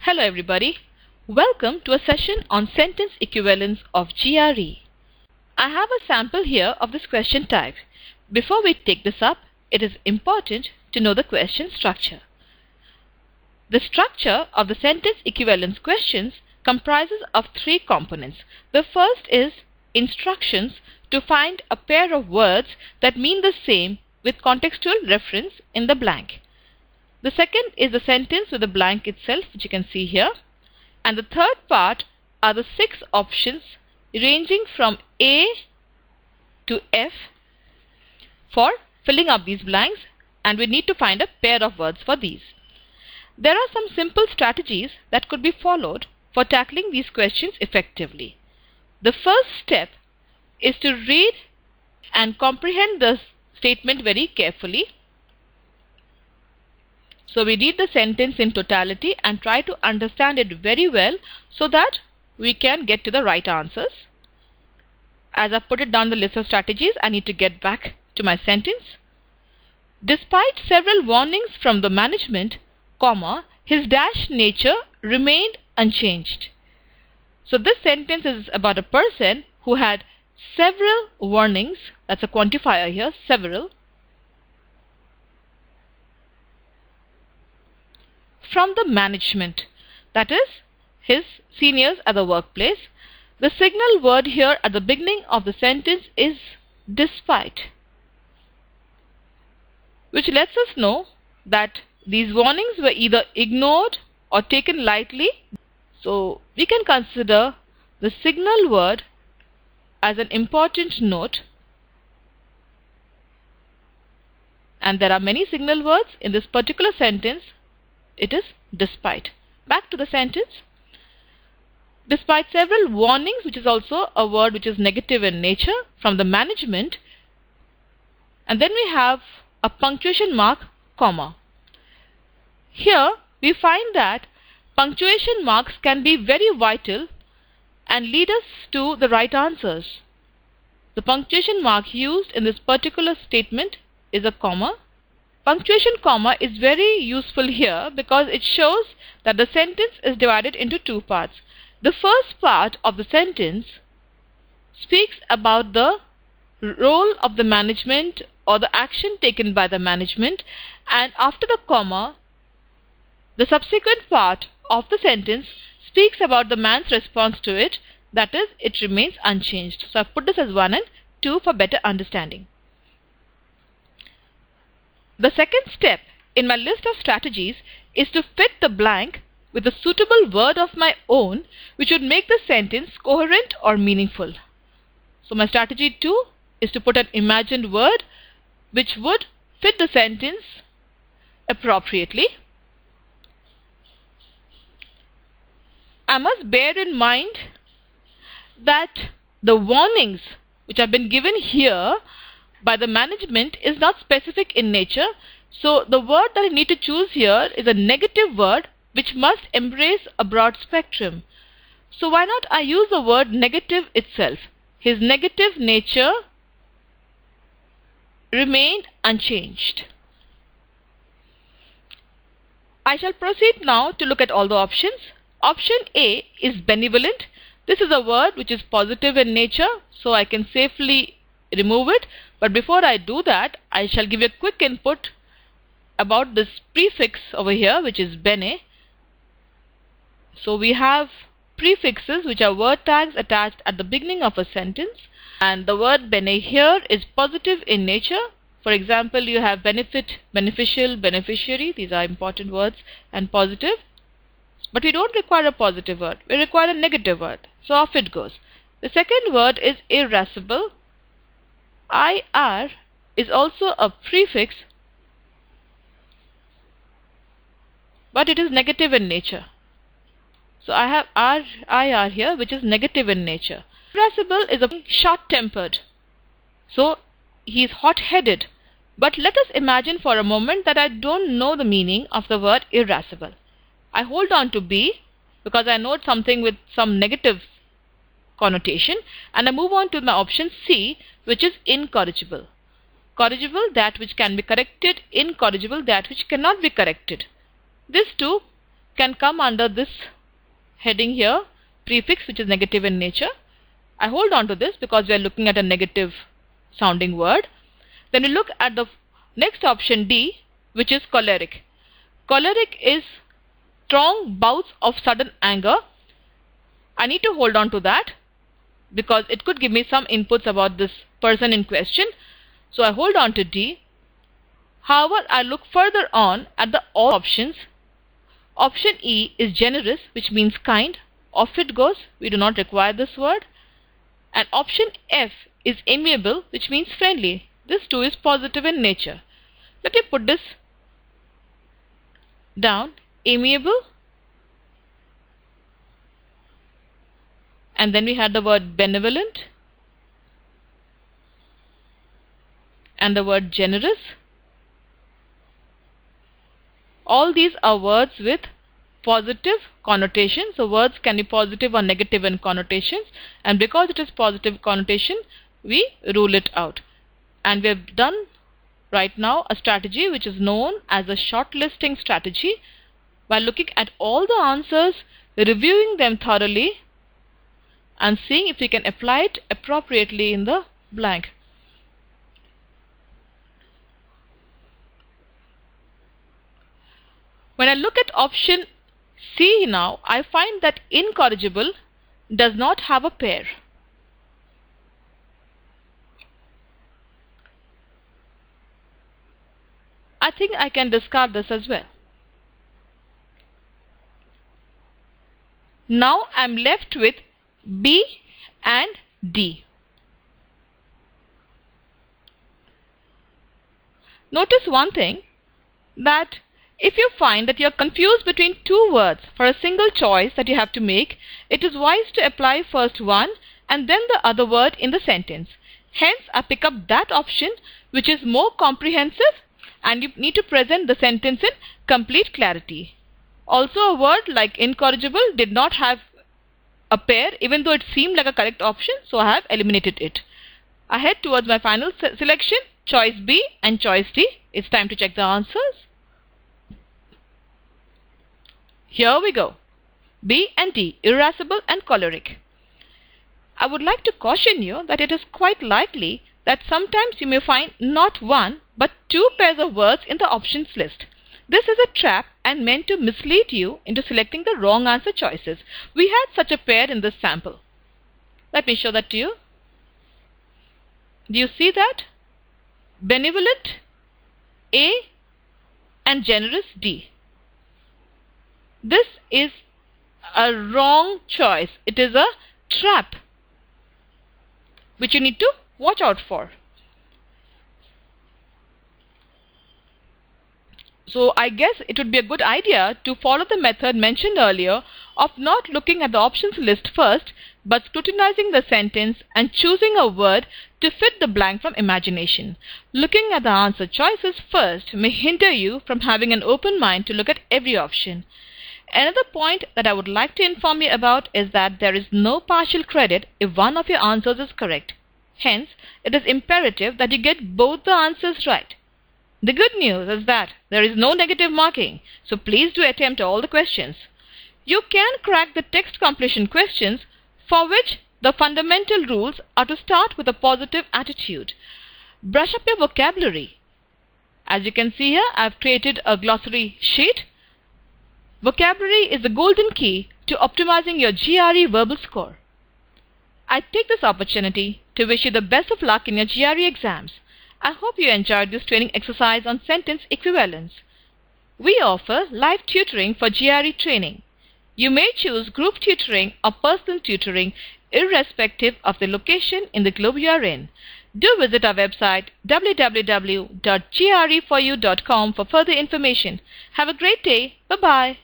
Hello everybody. Welcome to a session on sentence equivalence of GRE. I have a sample here of this question type. Before we take this up, it is important to know the question structure. The structure of the sentence equivalence questions comprises of three components. The first is instructions to find a pair of words that mean the same with contextual reference in the blank. The second is the sentence with the blank itself, which you can see here. And the third part are the 6 options ranging from A to F for filling up these blanks, and we need to find a pair of words for these. There are some simple strategies that could be followed for tackling these questions effectively. The first step is to read and comprehend the statement very carefully. So we read the sentence in totality and try to understand it very well so that we can get to the right answers. As I put it down the list of strategies, I need to get back to my sentence. Despite several warnings from the management, his dash nature remained unchanged. So this sentence is about a person who had several warnings. That's a quantifier here, several. From the management, that is, his seniors at the workplace. The signal word here at the beginning of the sentence is despite, which lets us know that these warnings were either ignored or taken lightly. So we can consider the signal word as an important note, and there are many signal words in this particular sentence. It is despite. Back to the sentence. Despite several warnings, which is also a word which is negative in nature, from the management, and then we have a punctuation mark, comma. Here we find that punctuation marks can be very vital and lead us to the right answers. The punctuation mark used in this particular statement is a comma. Punctuation comma is very useful here because it shows that the sentence is divided into two parts. The first part of the sentence speaks about the role of the management or the action taken by the management, and after the comma, the subsequent part of the sentence speaks about the man's response to it, that is, it remains unchanged. So I've put this as 1 and 2 for better understanding. The second step in my list of strategies is to fit the blank with a suitable word of my own which would make the sentence coherent or meaningful. So my strategy 2 is to put an imagined word which would fit the sentence appropriately. I must bear in mind that the warnings which have been given here by the management is not specific in nature. So the word that I need to choose here is a negative word which must embrace a broad spectrum. So why not I use the word negative itself? His negative nature remained unchanged. I shall proceed now to look at all the options. Option A is benevolent. This is a word which is positive in nature, so I can safely remove it. But before I do that, I shall give you a quick input about this prefix over here, which is bene. So we have prefixes which are word tags attached at the beginning of a sentence, and the word bene here is positive in nature. For example, you have benefit, beneficial, beneficiary. These are important words, and positive. But we don't require a positive word. We require a negative word. So off it goes. The second word is irascible. IR is also a prefix, but it is negative in nature. So I have IR here, which is negative in nature. Irascible is a short-tempered. So he is hot-headed. But let us imagine for a moment that I don't know the meaning of the word irascible. I hold on to B because I know it's something with some negative connotation, and I move on to my option C, which is incorrigible. Corrigible, that which can be corrected. Incorrigible, that which cannot be corrected. These two can come under this heading here, prefix, which is negative in nature. I hold on to this because we are looking at a negative sounding word. Then we look at the next option, D, which is choleric. Choleric is strong bouts of sudden anger. I need to hold on to that because it could give me some inputs about this person in question. So I hold on to D. However, I look further on at the all options. Option E is generous, which means kind. Off it goes. We do not require this word. And option F is amiable, which means friendly. This too is positive in nature. Let me put this down. Amiable. And then we had the word benevolent. And the word generous. All these are words with positive connotations. So words can be positive or negative in connotations, and because it is positive connotation, we rule it out. And we have done right now a strategy which is known as a shortlisting strategy, by looking at all the answers, reviewing them thoroughly, and seeing if we can apply it appropriately in the blank. When I look at option C now, I find that incorrigible does not have a pair. I think I can discard this as well. Now I am left with B and D. Notice one thing, that if you find that you are confused between two words for a single choice that you have to make, it is wise to apply first one and then the other word in the sentence. Hence, I pick up that option which is more comprehensive, and you need to present the sentence in complete clarity. Also, a word like incorrigible did not have a pair, even though it seemed like a correct option, so I have eliminated it. I head towards my final selection, choice B and choice D. It's time to check the answers. Here we go. B and D, irascible and choleric. I would like to caution you that it is quite likely that sometimes you may find not one but two pairs of words in the options list. This is a trap and meant to mislead you into selecting the wrong answer choices. We had such a pair in this sample. Let me show that to you. Do you see that? Benevolent A and generous D. This is a wrong choice. It is a trap which you need to watch out for. So I guess it would be a good idea to follow the method mentioned earlier of not looking at the options list first, but scrutinizing the sentence and choosing a word to fit the blank from imagination. Looking at the answer choices first may hinder you from having an open mind to look at every option. Another point that I would like to inform you about is that there is no partial credit if one of your answers is correct. Hence, it is imperative that you get both the answers right. The good news is that there is no negative marking, so please do attempt all the questions. You can crack the text completion questions, for which the fundamental rules are to start with a positive attitude. Brush up your vocabulary. As you can see here, I have created a glossary sheet. Vocabulary is the golden key to optimizing your GRE verbal score. I take this opportunity to wish you the best of luck in your GRE exams. I hope you enjoyed this training exercise on sentence equivalence. We offer live tutoring for GRE training. You may choose group tutoring or personal tutoring irrespective of the location in the globe you are in. Do visit our website www.greforyou.com for further information. Have a great day. Bye-bye.